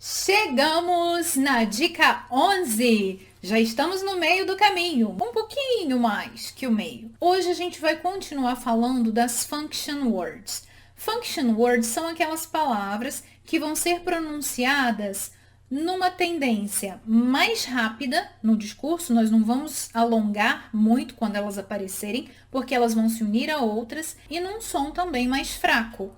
Chegamos na dica 11. Já estamos no meio do caminho, um pouquinho mais que o meio. Hoje a gente vai continuar falando das function words. Function words são aquelas palavras que vão ser pronunciadas numa tendência mais rápida no discurso. Nós não vamos alongar muito quando elas aparecerem, porque elas vão se unir a outras, e num som também mais fraco.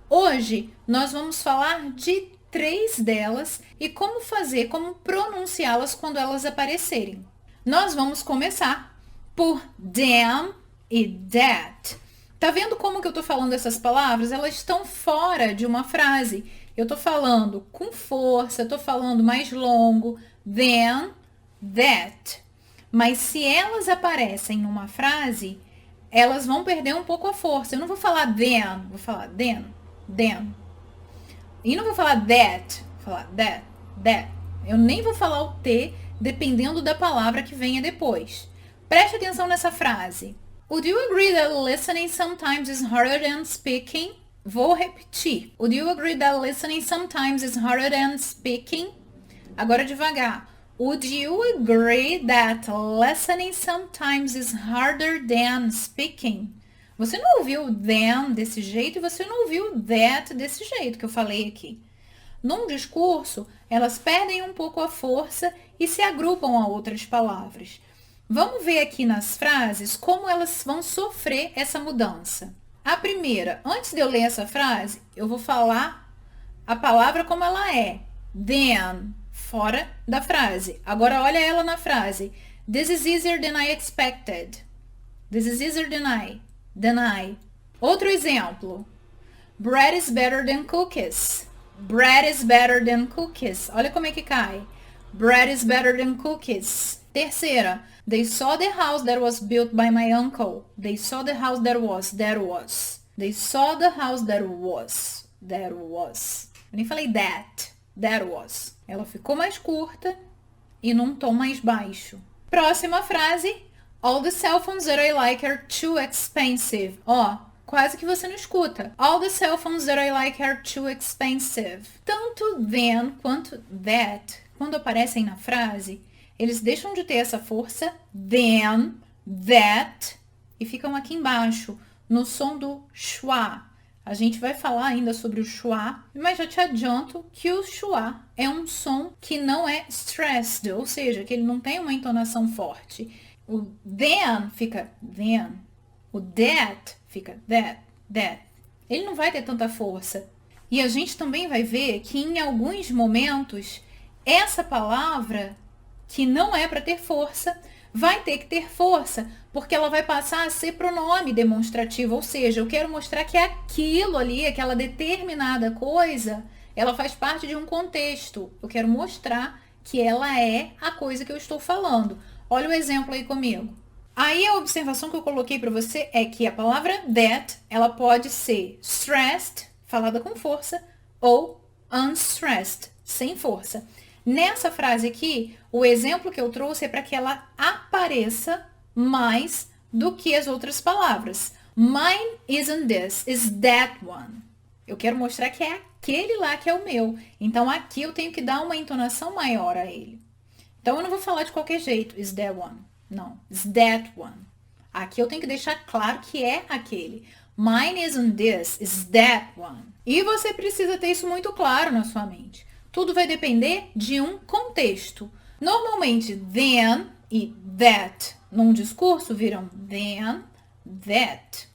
Hoje nós vamos falar de 3 delas e como pronunciá-las quando elas aparecerem. Nós vamos começar por damn e that. Tá vendo como que eu tô falando essas palavras? Elas estão fora de uma frase. Eu tô falando com força, tô falando mais longo, than, that. Mas se elas aparecem numa frase, elas vão perder um pouco a força. Eu não vou falar than, vou falar then. E não vou falar that, vou falar that. Eu nem vou falar o T, dependendo da palavra que venha depois. Preste atenção nessa frase. Would you agree that listening sometimes is harder than speaking? Vou repetir. Would you agree that listening sometimes is harder than speaking? Agora devagar. Would you agree that listening sometimes is harder than speaking? Você não ouviu than desse jeito e você não ouviu that desse jeito que eu falei aqui. Num discurso, elas perdem um pouco a força e se agrupam a outras palavras. Vamos ver aqui nas frases como elas vão sofrer essa mudança. A primeira, antes de eu ler essa frase, eu vou falar a palavra como ela é. Then, fora da frase. Agora olha ela na frase. This is easier than I expected. This is easier than I. Outro exemplo. Bread is better than cookies. Bread is better than cookies. Olha como é que cai. Bread is better than cookies. Terceira. They saw the house that was built by my uncle. They saw the house that was. They saw the house that was. Eu nem falei that. That was. Ela ficou mais curta e num tom mais baixo. Próxima frase. All the cell phones that I like are too expensive. Ó, quase que você não escuta. All the cell phones that I like are too expensive. Tanto then quanto that, quando aparecem na frase, eles deixam de ter essa força, then, that, e ficam aqui embaixo, no som do schwa. A gente vai falar ainda sobre o schwa, mas já te adianto que o schwa é um som que não é stressed, ou seja, que ele não tem uma entonação forte. O then fica then. O that fica that. Ele não vai ter tanta força. E a gente também vai ver que em alguns momentos, essa palavra, que não é para ter força, vai ter que ter força, porque ela vai passar a ser pronome demonstrativo. Ou seja, eu quero mostrar que aquilo ali, aquela determinada coisa, ela faz parte de um contexto. Eu quero mostrar que ela é a coisa que eu estou falando. Olha o exemplo aí comigo. Aí a observação que eu coloquei para você é que a palavra that, ela pode ser stressed, falada com força, ou unstressed, sem força. Nessa frase aqui, o exemplo que eu trouxe é para que ela apareça mais do que as outras palavras. Mine isn't this, is that one. Eu quero mostrar que é aquele lá que é o meu. Então aqui eu tenho que dar uma entonação maior a ele. Então, eu não vou falar de qualquer jeito, is that one. Não, is that one. Aqui eu tenho que deixar claro que é aquele. Mine isn't this, is that one. E você precisa ter isso muito claro na sua mente. Tudo vai depender de um contexto. Normalmente, then e that num discurso viram then, that.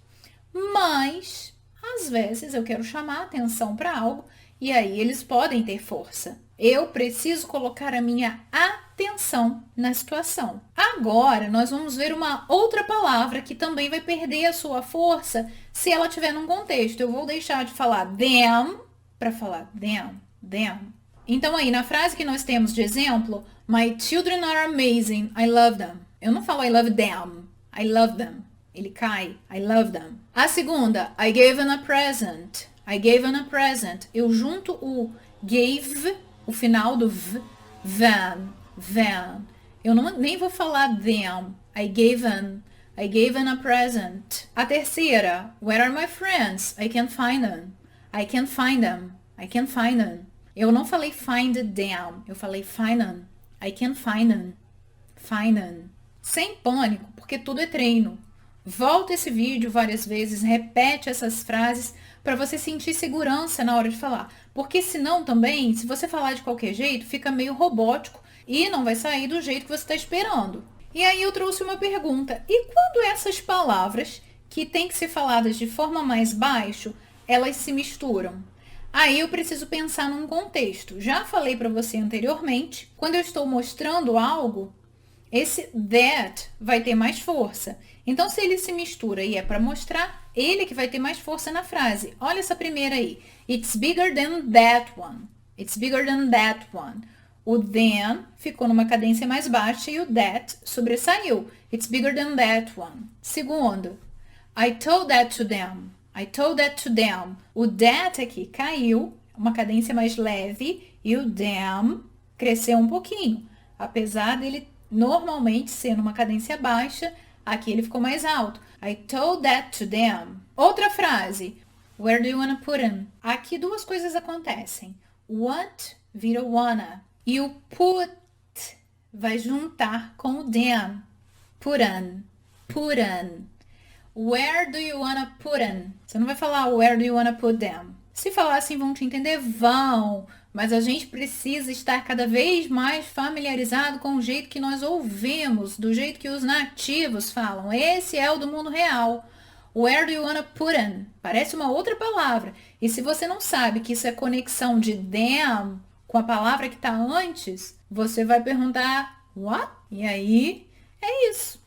Mas, às vezes, eu quero chamar a atenção para algo e aí eles podem ter força. Eu preciso colocar a minha atenção na situação. Agora, nós vamos ver uma outra palavra que também vai perder a sua força se ela estiver num contexto. Eu vou deixar de falar them para falar them. Então, aí, na frase que nós temos de exemplo, my children are amazing, I love them. Eu não falo I love them, I love them. Ele cai, I love them. A segunda, I gave them a present. I gave them a present. Eu junto o gave, o final do then. Eu nem vou falar them. I gave them a present. A terceira, where are my friends? I can't find them. Eu não falei find them, eu falei find them. I can find them. Find them. Sem pânico, porque tudo é treino. Volta esse vídeo várias vezes, repete essas frases para você sentir segurança na hora de falar. Porque senão também, se você falar de qualquer jeito, fica meio robótico e não vai sair do jeito que você está esperando. E aí eu trouxe uma pergunta. E quando essas palavras, que têm que ser faladas de forma mais baixa, elas se misturam? Aí eu preciso pensar num contexto. Já falei para você anteriormente, quando eu estou mostrando algo, esse that vai ter mais força. Então, se ele se mistura e é para mostrar, ele que vai ter mais força na frase. Olha essa primeira aí. It's bigger than that one. It's bigger than that one. O than ficou numa cadência mais baixa e o that sobressaiu. It's bigger than that one. Segundo, I told that to them. I told that to them. O that aqui caiu, uma cadência mais leve, e o them cresceu um pouquinho. Apesar dele normalmente ser numa cadência baixa, aqui ele ficou mais alto. I told that to them. Outra frase. Where do you wanna put him? Aqui duas coisas acontecem. Want vira wanna. E o put vai juntar com o them. Put on. Put on. Where do you wanna put them? Você não vai falar where do you wanna put them. Se falar assim, vão te entender? Vão. Mas a gente precisa estar cada vez mais familiarizado com o jeito que nós ouvimos, do jeito que os nativos falam. Esse é o do mundo real. Where do you wanna put them? Parece uma outra palavra. E se você não sabe que isso é conexão de them com a palavra que está antes, você vai perguntar what? E aí, é isso.